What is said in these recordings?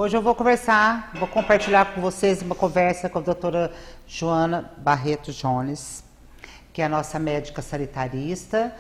Hoje eu vou compartilhar com vocês uma conversa com a doutora Joana Barreto Jones, que é a nossa médica sanitarista,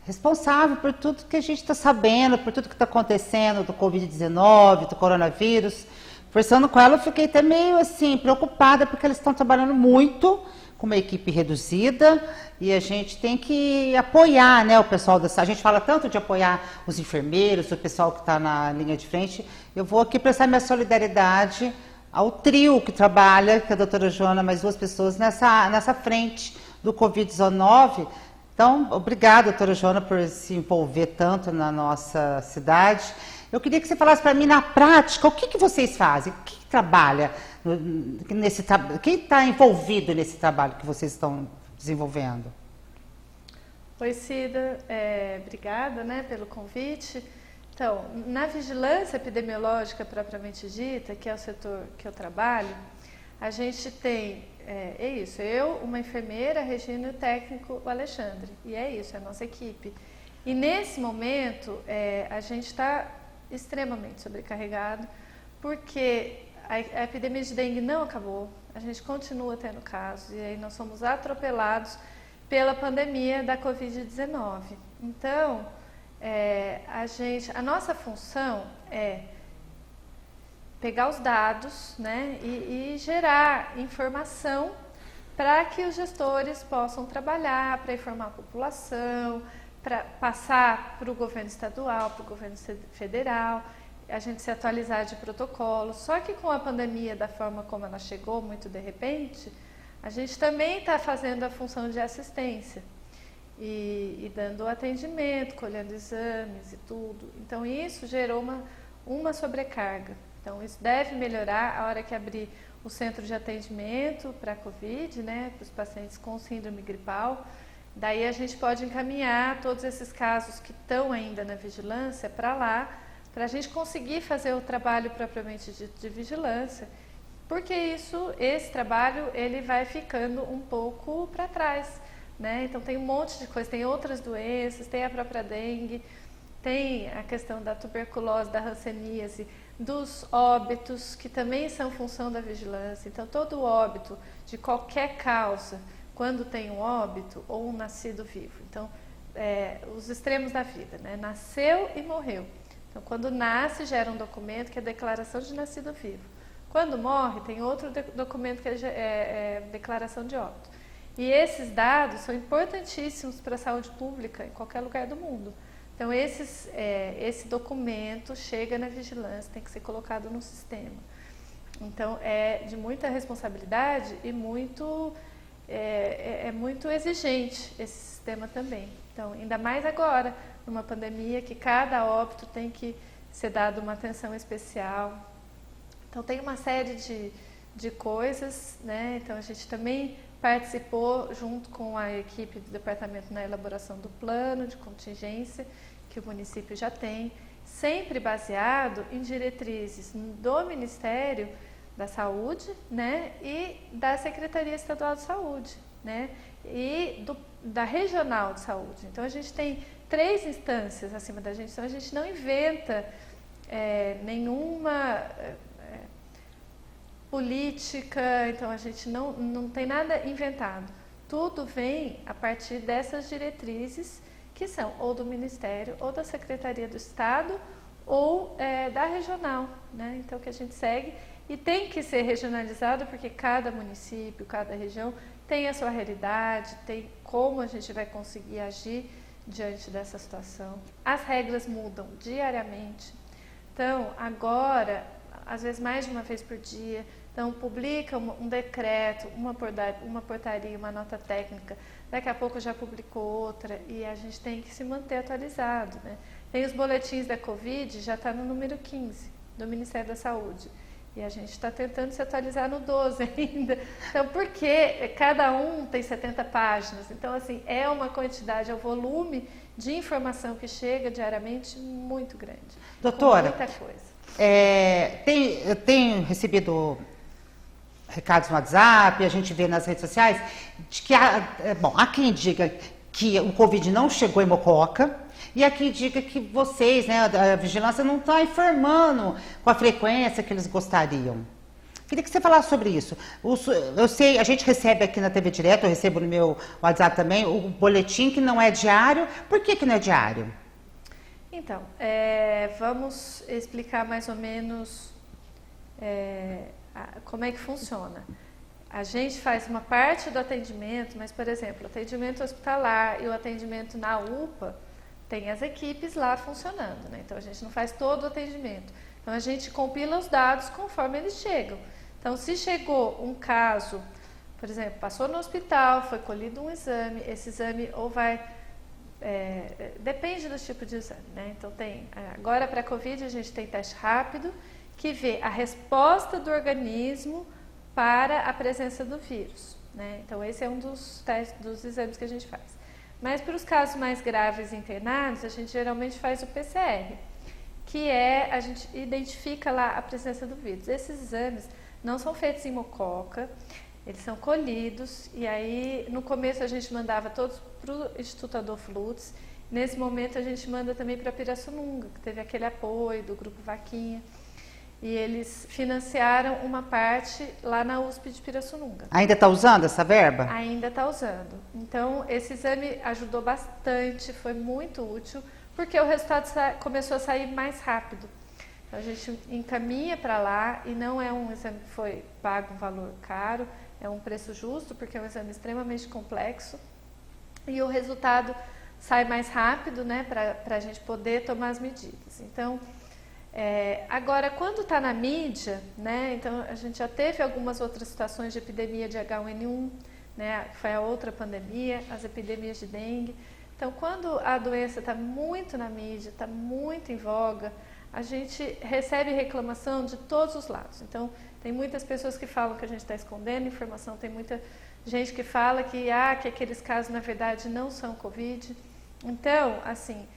responsável por tudo que a gente está sabendo, por tudo que está acontecendo do Covid-19, do coronavírus. Conversando com ela, eu fiquei até meio assim, preocupada, porque eles estão trabalhando muito, com uma equipe reduzida, e a gente tem que apoiar, né, o pessoal da saúde. A gente fala tanto de apoiar os enfermeiros, o pessoal que está na linha de frente. Eu vou aqui prestar minha solidariedade ao trio que trabalha, que é a doutora Joana, mais duas pessoas, nessa frente do Covid-19. Então, obrigada, doutora Joana, por se envolver tanto na nossa cidade. Eu queria que você falasse para mim, na prática, o que vocês fazem? Quem trabalha nesse trabalho? Quem está envolvido nesse trabalho que vocês estão desenvolvendo? Oi, Cida. Obrigada, né, pelo convite. Então, na vigilância epidemiológica propriamente dita, que é o setor que eu trabalho, a gente tem, eu, uma enfermeira, a Regina e o técnico, o Alexandre. E é isso, é a nossa equipe. E nesse momento, a gente está extremamente sobrecarregado, porque a epidemia de dengue não acabou, a gente continua tendo casos, e aí nós somos atropelados pela pandemia da Covid-19. Então, a nossa função é pegar os dados, né, e gerar informação para que os gestores possam trabalhar, para informar a população, para passar para o governo estadual, para o governo federal, a gente se atualizar de protocolo. Só que com a pandemia, da forma como ela chegou, muito de repente, a gente também está fazendo a função de assistência e dando atendimento, colhendo exames e tudo. Então isso gerou uma sobrecarga. Então isso deve melhorar a hora que abrir o centro de atendimento para a Covid, né, para os pacientes com síndrome gripal. Daí a gente pode encaminhar todos esses casos que estão ainda na vigilância para lá, para a gente conseguir fazer o trabalho propriamente de vigilância, porque esse trabalho ele vai ficando um pouco para trás, né? Então tem um monte de coisa, tem outras doenças, tem a própria dengue, tem a questão da tuberculose, da hanseníase, dos óbitos, que também são função da vigilância. Então todo óbito de qualquer causa, quando tem um óbito ou um nascido vivo. Então, os extremos da vida, né? Nasceu e morreu. Então, quando nasce, gera um documento que é a declaração de nascido vivo. Quando morre, tem outro documento que é declaração de óbito. E esses dados são importantíssimos para a saúde pública em qualquer lugar do mundo. Então, esse documento chega na vigilância, tem que ser colocado no sistema. Então, é de muita responsabilidade e muito exigente esse sistema também. Então, ainda mais agora, numa pandemia, que cada óbito tem que ser dado uma atenção especial. Então, tem uma série de coisas, né? Então, a gente também participou junto com a equipe do departamento na elaboração do plano de contingência que o município já tem, sempre baseado em diretrizes do Ministério da Saúde, né, e da Secretaria Estadual de Saúde, né, e da Regional de Saúde. Então a gente tem 3 instâncias acima da gente, então a gente não inventa nenhuma política, então a gente não tem nada inventado. Tudo vem a partir dessas diretrizes que são ou do Ministério, ou da Secretaria do Estado, ou da Regional, né, então que a gente segue. E tem que ser regionalizado porque cada município, cada região tem a sua realidade, tem como a gente vai conseguir agir diante dessa situação. As regras mudam diariamente. Então, agora, às vezes mais de uma vez por dia, então publica um decreto, uma portaria, uma nota técnica, daqui a pouco já publicou outra e a gente tem que se manter atualizado, né? Tem os boletins da Covid, já está no número 15 do Ministério da Saúde. E a gente está tentando se atualizar no 12 ainda. Então, porque cada um tem 70 páginas. Então, assim, é uma quantidade, é um volume de informação que chega diariamente muito grande. Doutora, muita coisa. Eu tenho recebido recados no WhatsApp, a gente vê nas redes sociais, de que há quem diga que o Covid não chegou em Mococa, E aqui diga que vocês, né, a vigilância não está informando com a frequência que eles gostariam. Queria que você falasse sobre isso. Eu sei, a gente recebe aqui na TV Direto, eu recebo no meu WhatsApp também, o boletim que não é diário. Por que não é diário? Então, vamos explicar mais ou menos como é que funciona. A gente faz uma parte do atendimento, mas, por exemplo, o atendimento hospitalar e o atendimento na UPA, tem as equipes lá funcionando, né? Então, a gente não faz todo o atendimento. Então, a gente compila os dados conforme eles chegam. Então, se chegou um caso, por exemplo, passou no hospital, foi colhido um exame, esse exame ou vai... depende do tipo de exame, né? Então, agora para a Covid a gente tem teste rápido, que vê a resposta do organismo para a presença do vírus, né? Então, esse é um dos testes, dos exames que a gente faz. Mas para os casos mais graves internados, a gente geralmente faz o PCR, que a gente identifica lá a presença do vírus. Esses exames não são feitos em mococa, eles são colhidos, e aí no começo a gente mandava todos para o Instituto Adolfo Lutz. Nesse momento a gente manda também para Pirassununga, que teve aquele apoio do Grupo Vaquinha, e eles financiaram uma parte lá na USP de Pirassununga. Ainda está usando essa verba? Ainda está usando. Então esse exame ajudou bastante, foi muito útil, porque o resultado começou a sair mais rápido. A gente encaminha para lá, e não é um exame que foi pago um valor caro, é um preço justo, porque é um exame extremamente complexo, e o resultado sai mais rápido, né, para a gente poder tomar as medidas. Então, agora, quando está na mídia, né, então a gente já teve algumas outras situações de epidemia de H1N1, né, foi a outra pandemia, as epidemias de dengue. Então, quando a doença está muito na mídia, está muito em voga, a gente recebe reclamação de todos os lados. Então, tem muitas pessoas que falam que a gente está escondendo informação, tem muita gente que fala que aqueles casos, na verdade, não são Covid. Então, assim,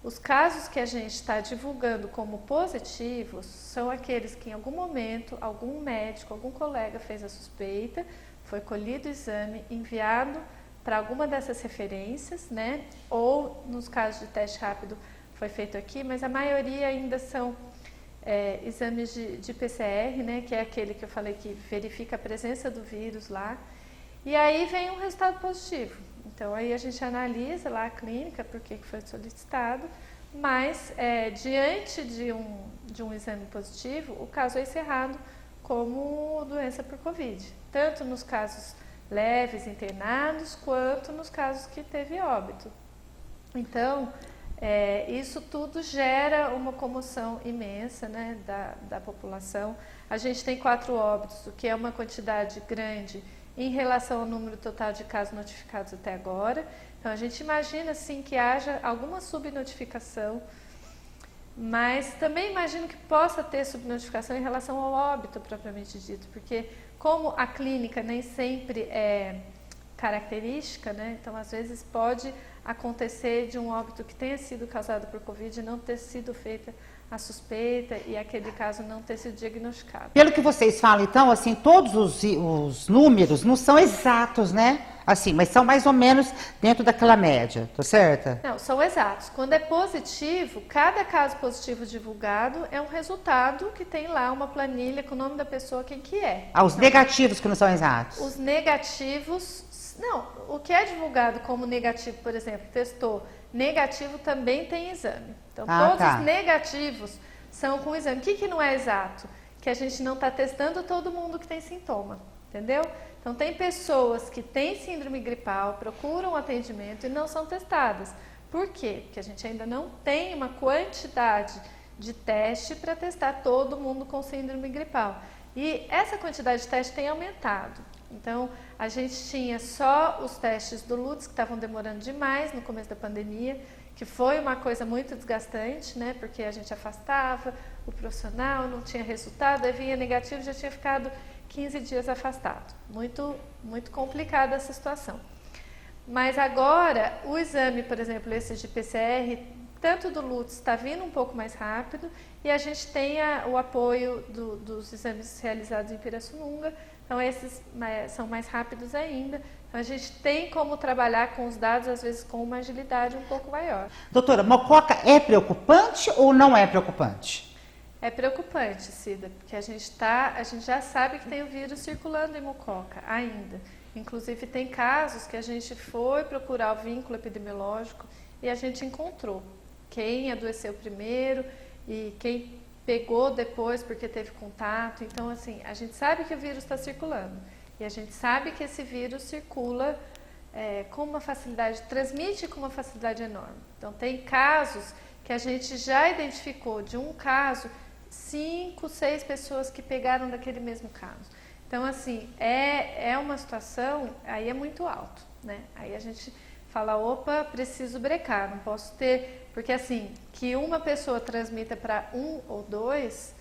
os casos que a gente está divulgando como positivos são aqueles que, em algum momento, algum médico, algum colega fez a suspeita, foi colhido o exame, enviado para alguma dessas referências, né? Ou, nos casos de teste rápido, foi feito aqui, mas a maioria ainda são exames de PCR, né, que é aquele que eu falei que verifica a presença do vírus lá, e aí vem um resultado positivo. Então, aí a gente analisa lá a clínica, por que foi solicitado, mas diante de um exame positivo, o caso é encerrado como doença por Covid, tanto nos casos leves, internados, quanto nos casos que teve óbito. Então, isso tudo gera uma comoção imensa, né, da população. A gente tem 4 óbitos, o que é uma quantidade grande em relação ao número total de casos notificados até agora. Então, a gente imagina, sim, que haja alguma subnotificação, mas também imagino que possa ter subnotificação em relação ao óbito propriamente dito, porque como a clínica nem sempre é característica, né, então às vezes pode acontecer de um óbito que tenha sido causado por Covid e não ter sido feita a suspeita e aquele caso não ter sido diagnosticado. Pelo que vocês falam, então, assim, todos os números não são exatos, né? Assim, mas são mais ou menos dentro daquela média, tá certa? Não, são exatos. Quando é positivo, cada caso positivo divulgado é um resultado que tem lá uma planilha com o nome da pessoa, quem que é. Os negativos que não são exatos? Os negativos, não, o que é divulgado como negativo, por exemplo, testou negativo, também tem exame. Então, todos os negativos são com exame. O que não é exato? Que a gente não está testando todo mundo que tem sintoma, entendeu? Então, tem pessoas que têm síndrome gripal, procuram atendimento e não são testadas. Por quê? Porque a gente ainda não tem uma quantidade de teste para testar todo mundo com síndrome gripal. E essa quantidade de teste tem aumentado. Então, a gente tinha só os testes do Lutz, que estavam demorando demais no começo da pandemia, que foi uma coisa muito desgastante, né? Porque a gente afastava o profissional, não tinha resultado, aí vinha negativo, já tinha ficado 15 dias afastado. Muito, muito complicada essa situação. Mas agora, o exame, por exemplo, esse de PCR, tanto do Lutz está vindo um pouco mais rápido, e a gente tem o apoio dos exames realizados em Pirassununga, então esses são mais rápidos ainda. Então a gente tem como trabalhar com os dados, às vezes com uma agilidade um pouco maior. Doutora, mucoca é preocupante ou não é preocupante? É preocupante, Cida, porque a gente já sabe que tem o vírus circulando em mucoca ainda. Inclusive tem casos que a gente foi procurar o vínculo epidemiológico e a gente encontrou quem adoeceu primeiro e quem pegou depois porque teve contato. Então, assim, a gente sabe que o vírus está circulando e a gente sabe que esse vírus circula com uma facilidade, transmite com uma facilidade enorme. Então, tem casos que a gente já identificou de um caso 5, 6 pessoas que pegaram daquele mesmo caso. Então, assim, é uma situação, aí é muito alto, né? Aí a gente fala, opa, preciso brecar, não posso ter... Porque, assim, que uma pessoa transmita para 1 ou 2,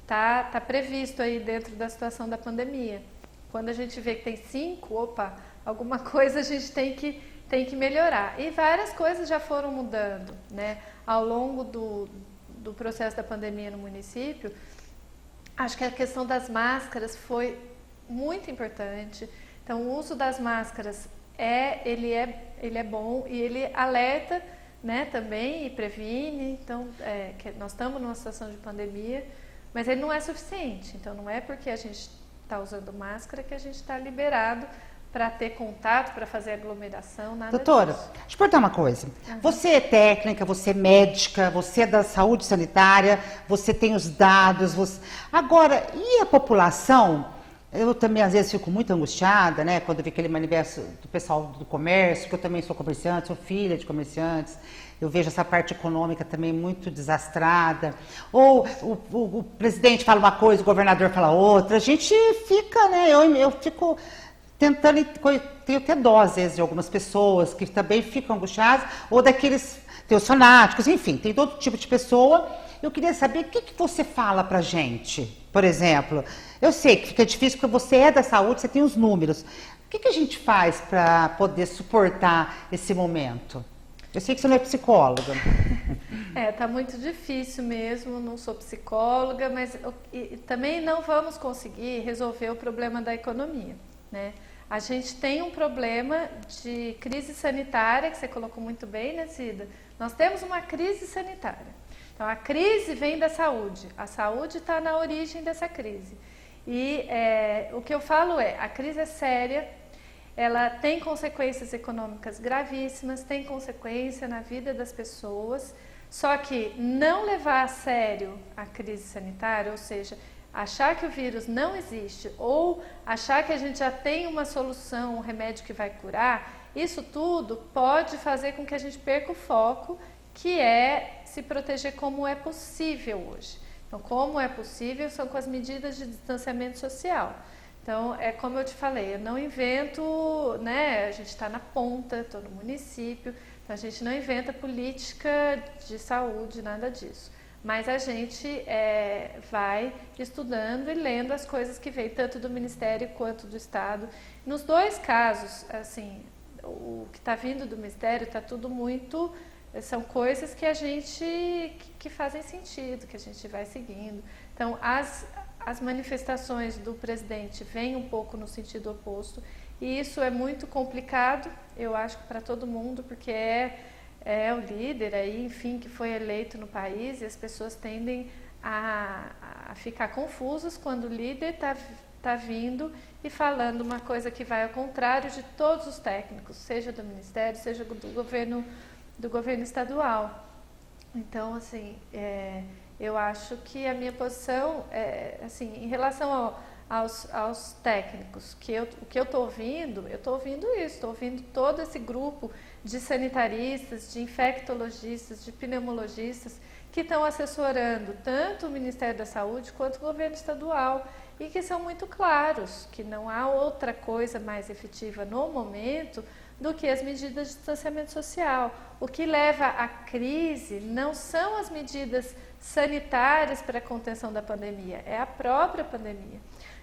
tá previsto aí dentro da situação da pandemia. Quando a gente vê que tem 5, opa, alguma coisa a gente tem que melhorar. E várias coisas já foram mudando, né? Ao longo do processo da pandemia no município, acho que a questão das máscaras foi muito importante. Então, o uso das máscaras ele é bom e ele alerta, né, também e previne. Então, que nós estamos numa situação de pandemia, mas ele não é suficiente. Então, não é porque a gente está usando máscara que a gente está liberado para ter contato, para fazer aglomeração, nada Doutora, disso. deixa eu perguntar uma coisa. Você é técnica, você é médica, você é da saúde sanitária, você tem os dados. Agora, e a população? Eu também, às vezes, fico muito angustiada, né? Quando eu vi aquele manifesto do pessoal do comércio, que eu também sou comerciante, sou filha de comerciantes. Eu vejo essa parte econômica também muito desastrada. Ou o presidente fala uma coisa, o governador fala outra. A gente fica, né? Eu fico... tentando, tenho até dó, às vezes, de algumas pessoas que também ficam angustiadas, ou daqueles, tem os fanáticos, enfim, tem todo tipo de pessoa. Eu queria saber o que você fala pra gente, por exemplo. Eu sei que fica difícil porque você é da saúde, você tem os números. O que a gente faz para poder suportar esse momento? Eu sei que você não é psicóloga. Tá muito difícil mesmo, não sou psicóloga, mas também não vamos conseguir resolver o problema da economia, né? A gente tem um problema de crise sanitária, que você colocou muito bem, né, Cida? Nós temos uma crise sanitária. Então, a crise vem da saúde. A saúde está na origem dessa crise. E o que eu falo a crise é séria, ela tem consequências econômicas gravíssimas, tem consequência na vida das pessoas, só que não levar a sério a crise sanitária, ou seja, achar que o vírus não existe ou achar que a gente já tem uma solução, um remédio que vai curar, isso tudo pode fazer com que a gente perca o foco, que é se proteger como é possível hoje. Então, como é possível são com as medidas de distanciamento social. Então, é como eu te falei, eu não invento, né, a gente está na ponta, estou no município, então a gente não inventa política de saúde, nada disso. Mas a gente vai estudando e lendo as coisas que vêm, tanto do Ministério quanto do Estado. Nos dois casos, assim, o que está vindo do Ministério está tudo muito... São coisas que a gente... que fazem sentido, que a gente vai seguindo. Então, as manifestações do presidente vêm um pouco no sentido oposto. E isso é muito complicado, eu acho que para todo mundo, porque é o líder aí, enfim, que foi eleito no país, e as pessoas tendem a ficar confusas quando o líder está vindo e falando uma coisa que vai ao contrário de todos os técnicos, seja do Ministério, seja do governo estadual. Então, assim, eu acho que a minha posição, assim, em relação aos técnicos, o que eu estou ouvindo isso, estou ouvindo todo esse grupo de sanitaristas, de infectologistas, de pneumologistas, que estão assessorando tanto o Ministério da Saúde quanto o governo estadual, e que são muito claros, que não há outra coisa mais efetiva no momento do que as medidas de distanciamento social. O que leva à crise não são as medidas sanitárias para a contenção da pandemia, é a própria pandemia.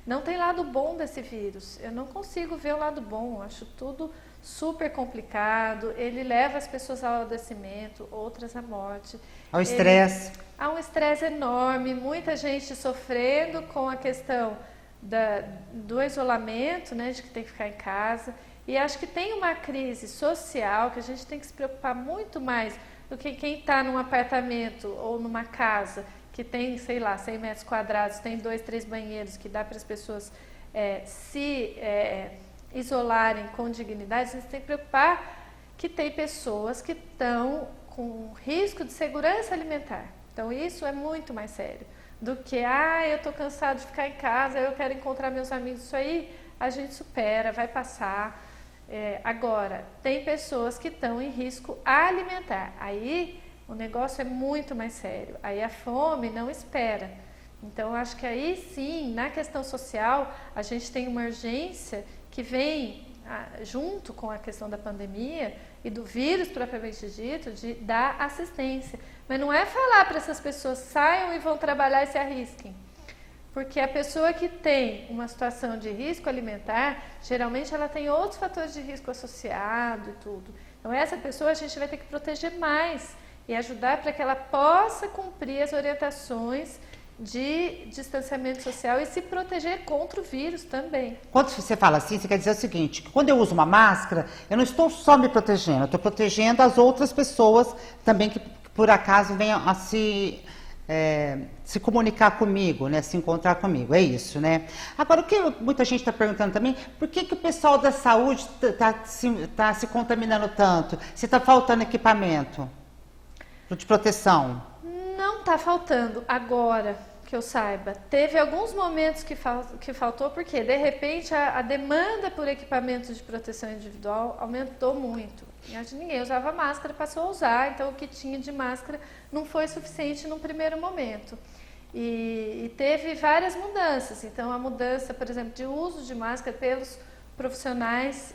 Não tem lado bom desse vírus, eu não consigo ver o lado bom, eu acho tudo super complicado, ele leva as pessoas ao adoecimento, outras à morte. Ao estresse. Há um estresse enorme, muita gente sofrendo com a questão do isolamento, né, de que tem que ficar em casa. E acho que tem uma crise social que a gente tem que se preocupar muito mais do que quem está num apartamento ou numa casa que tem, sei lá, 100 metros quadrados, tem 2, 3 banheiros, que dá para as pessoas se isolarem com dignidade. A gente tem que preocupar que tem pessoas que estão com risco de segurança alimentar. Então isso é muito mais sério do que, eu estou cansado de ficar em casa, eu quero encontrar meus amigos. Isso aí a gente supera, vai passar. Agora, tem pessoas que estão em risco alimentar. Aí o negócio é muito mais sério. Aí a fome não espera. Então, acho que aí sim, na questão social, a gente tem uma urgência que vem junto com a questão da pandemia e do vírus propriamente dito, de dar assistência. Mas não é falar para essas pessoas, saiam e vão trabalhar e se arrisquem. Porque a pessoa que tem uma situação de risco alimentar, geralmente ela tem outros fatores de risco associado e tudo. Então essa pessoa a gente vai ter que proteger mais e ajudar para que ela possa cumprir as orientações de distanciamento social e se proteger contra o vírus também. Quando você fala assim, você quer dizer o seguinte, que quando eu uso uma máscara, eu não estou só me protegendo, eu estou protegendo as outras pessoas também que por acaso venham a se comunicar comigo, né, se encontrar comigo, é isso, né? Agora, o que muita gente está perguntando também, por que o pessoal da saúde está se contaminando tanto? Se está faltando equipamento de proteção? Não está faltando agora, que eu saiba. Teve alguns momentos que faltou, porque de repente a demanda por equipamentos de proteção individual aumentou muito. E acho que ninguém usava máscara, passou a usar, então o que tinha de máscara não foi suficiente num primeiro momento. E teve várias mudanças. Então a mudança, por exemplo, de uso de máscara pelos profissionais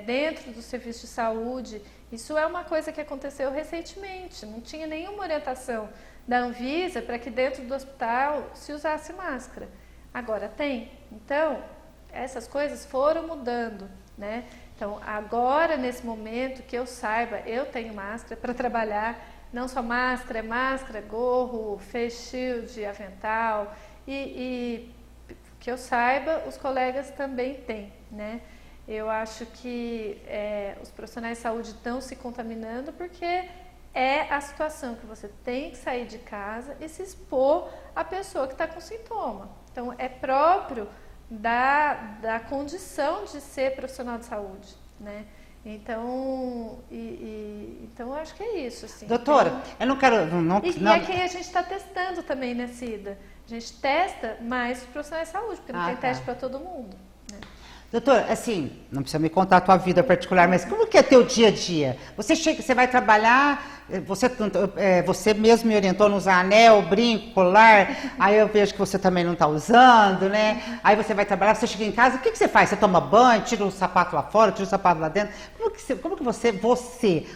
dentro do serviço de saúde, isso é uma coisa que aconteceu recentemente. Não tinha nenhuma orientação da Anvisa para que dentro do hospital se usasse máscara. Agora tem. Então, essas coisas foram mudando, né? Então, agora, nesse momento, que eu saiba, eu tenho máscara para trabalhar, não só máscara, é máscara, gorro, face shield, avental, e que eu saiba, os colegas também têm, né? Eu acho que os profissionais de saúde estão se contaminando porque é a situação que você tem que sair de casa e se expor à pessoa que está com sintoma. Então, é próprio da condição de ser profissional de saúde, né? Então, então eu acho que é isso, assim. Doutora, então, eu não quero... E aqui a gente está testando também, né, Cida? A gente testa mais os profissionais de saúde, porque não tem teste para todo mundo, né? Doutora, assim, não precisa me contar a tua vida particular, mas como que é teu dia a dia? Você chega, você vai trabalhar, você mesmo me orientou a não usar anel, brinco, colar, aí eu vejo que você também não está usando, né? Aí você vai trabalhar, você chega em casa, o que você faz? Você toma banho, tira o sapato lá fora, tira o sapato lá dentro? Como que você,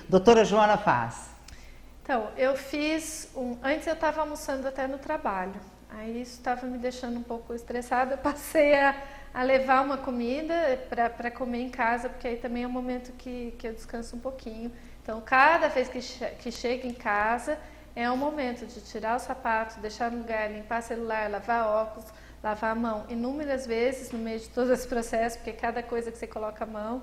doutora Joana, faz? Então, eu fiz antes eu estava almoçando até no trabalho, aí isso estava me deixando um pouco estressada, eu passei a levar uma comida para comer em casa, porque aí também é um momento que eu descanso um pouquinho. Então, cada vez que chego em casa, é um momento de tirar o sapato, deixar no lugar, limpar celular, lavar óculos, lavar a mão inúmeras vezes no meio de todo esse processo, porque cada coisa que você coloca a mão,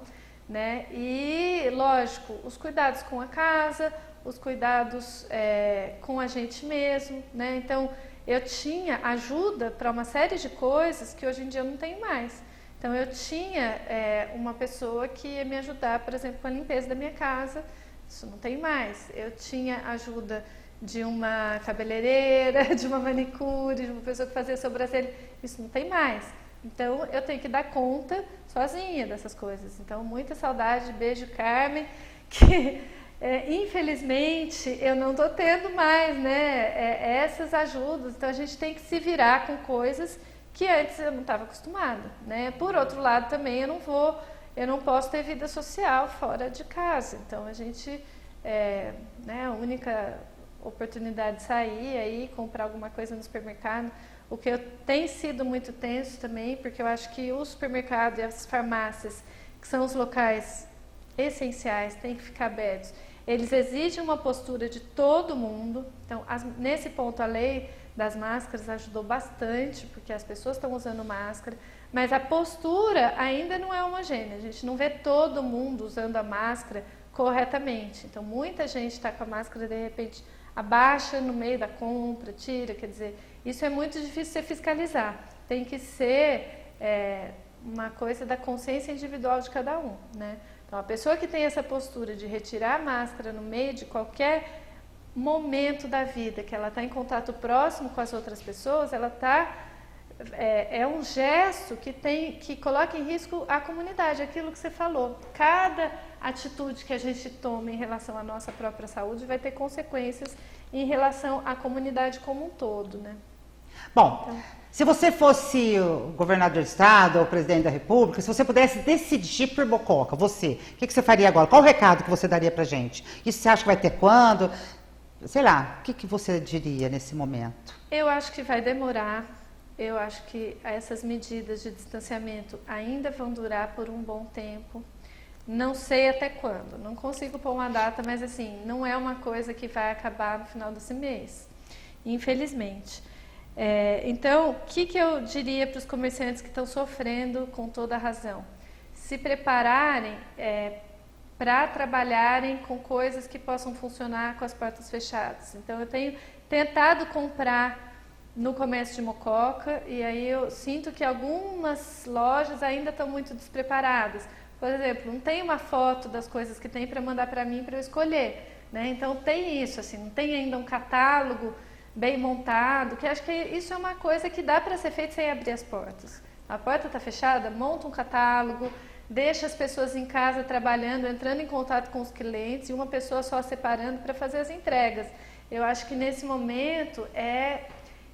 né? E, lógico, os cuidados com a casa, os cuidados com a gente mesmo, né? Então, eu tinha ajuda para uma série de coisas que hoje em dia eu não tenho mais. Então, eu tinha uma pessoa que ia me ajudar, por exemplo, com a limpeza da minha casa. Isso não tem mais. Eu tinha ajuda de uma cabeleireira, de uma manicure, de uma pessoa que fazia sobrancelha. Isso não tem mais. Então, eu tenho que dar conta sozinha dessas coisas. Então, muita saudade, beijo, Carmen, que... infelizmente, eu não estou tendo mais, né, essas ajudas. Então, a gente tem que se virar com coisas que antes eu não estava acostumada, né? Por outro lado, também eu não posso ter vida social fora de casa. Então, a gente, né, a única oportunidade de sair aí, comprar alguma coisa no supermercado, o que tem sido muito tenso também, porque eu acho que o supermercado e as farmácias, que são os locais essenciais, têm que ficar abertos. Eles exigem uma postura de todo mundo. Então, nesse ponto, a lei das máscaras ajudou bastante, porque as pessoas estão usando máscara, mas a postura ainda não é homogênea. A gente não vê todo mundo usando a máscara corretamente. Então, muita gente está com a máscara, de repente, abaixa no meio da compra, tira, quer dizer, isso é muito difícil de você fiscalizar. Tem que ser uma coisa da consciência individual de cada um, né? Então, a pessoa que tem essa postura de retirar a máscara no meio de qualquer momento da vida, que ela está em contato próximo com as outras pessoas, ela está... É um gesto que coloca em risco a comunidade, aquilo que você falou. Cada atitude que a gente toma em relação à nossa própria saúde vai ter consequências em relação à comunidade como um todo, né? Bom, então, se você fosse o governador do estado ou o presidente da república, se você pudesse decidir por Mococa, você, o que você faria agora? Qual o recado que você daria pra gente? Isso você acha que vai ter quando? Sei lá, o que você diria nesse momento? Eu acho que vai demorar. Eu acho que essas medidas de distanciamento ainda vão durar por um bom tempo. Não sei até quando, não consigo pôr uma data, mas assim, não é uma coisa que vai acabar no final desse mês, infelizmente. Então, o que eu diria para os comerciantes que estão sofrendo com toda a razão? Se prepararem para trabalharem com coisas que possam funcionar com as portas fechadas. Então, eu tenho tentado comprar no comércio de Mococa, e aí eu sinto que algumas lojas ainda estão muito despreparadas. Por exemplo, não tem uma foto das coisas que tem para mandar para mim para eu escolher, né? Então tem isso, assim, não tem ainda um catálogo bem montado, que acho que isso é uma coisa que dá para ser feito sem abrir as portas. A porta está fechada, monta um catálogo, deixa as pessoas em casa trabalhando, entrando em contato com os clientes e uma pessoa só separando para fazer as entregas. Eu acho que nesse momento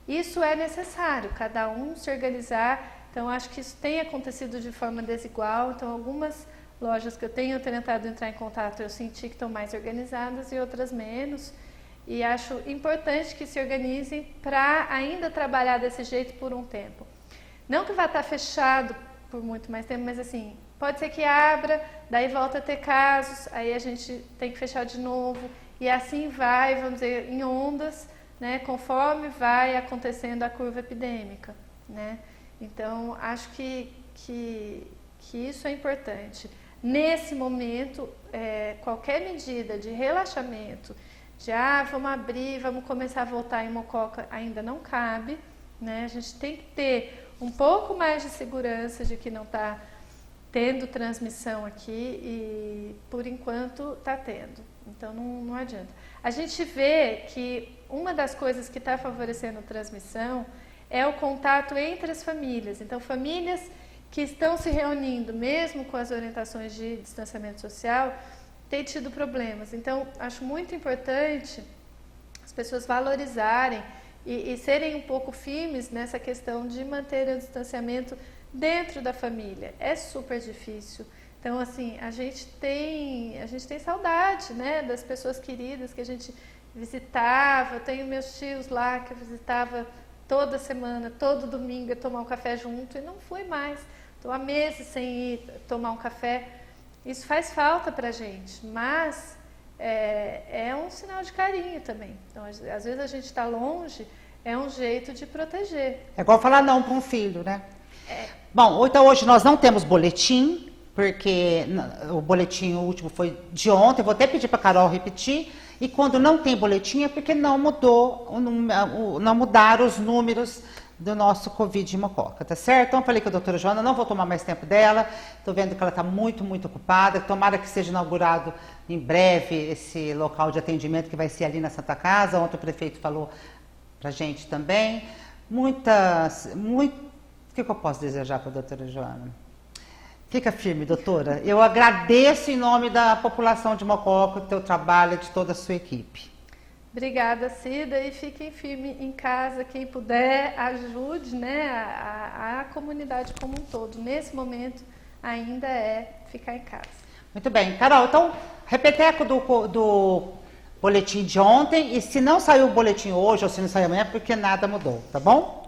isso é necessário, cada um se organizar. Então, acho que isso tem acontecido de forma desigual. Então, algumas lojas que eu tenho tentado entrar em contato, eu senti que estão mais organizadas e outras menos. E acho importante que se organizem para ainda trabalhar desse jeito por um tempo. Não que vá estar fechado por muito mais tempo, mas assim, pode ser que abra, daí volta a ter casos, aí a gente tem que fechar de novo. E assim vai, vamos dizer, em ondas, né, conforme vai acontecendo a curva epidêmica, né? Então, acho que isso é importante. Nesse momento, qualquer medida de relaxamento, de vamos abrir, vamos começar a voltar em Mococa, ainda não cabe, né? A gente tem que ter um pouco mais de segurança de que não está tendo transmissão aqui e, por enquanto, está tendo. Então, não adianta. A gente vê que uma das coisas que está favorecendo a transmissão é o contato entre as famílias. Então, famílias que estão se reunindo, mesmo com as orientações de distanciamento social, têm tido problemas. Então, acho muito importante as pessoas valorizarem e serem um pouco firmes nessa questão de manter o distanciamento dentro da família. É super difícil. Então, assim, a gente tem saudade, né, das pessoas queridas que a gente visitava. Eu tenho meus tios lá que eu visitava toda semana, todo domingo, eu tomar um café junto, e não fui mais. Estou há meses sem ir tomar um café. Isso faz falta para a gente, mas é um sinal de carinho também. Então, às vezes a gente está longe, é um jeito de proteger. É igual falar não para um filho, né? Bom, então hoje nós não temos boletim, porque o boletim último foi de ontem. Eu vou até pedir para a Carol repetir. E quando não tem boletim é porque não mudaram os números do nosso Covid em Mococa, tá certo? Então, eu falei com a doutora Joana, não vou tomar mais tempo dela. Estou vendo que ela está muito, muito ocupada. Tomara que seja inaugurado em breve esse local de atendimento que vai ser ali na Santa Casa. Ontem o prefeito falou para a gente também. O que eu posso desejar para a doutora Joana? Fica firme, doutora. Eu agradeço em nome da população de Mococa o teu trabalho e de toda a sua equipe. Obrigada, Cida, e fiquem firmes em casa, quem puder, ajude, né, a comunidade como um todo. Nesse momento, ainda é ficar em casa. Muito bem. Carol, então, repeteco do boletim de ontem, e se não saiu o boletim hoje, ou se não saiu amanhã, é porque nada mudou, tá bom?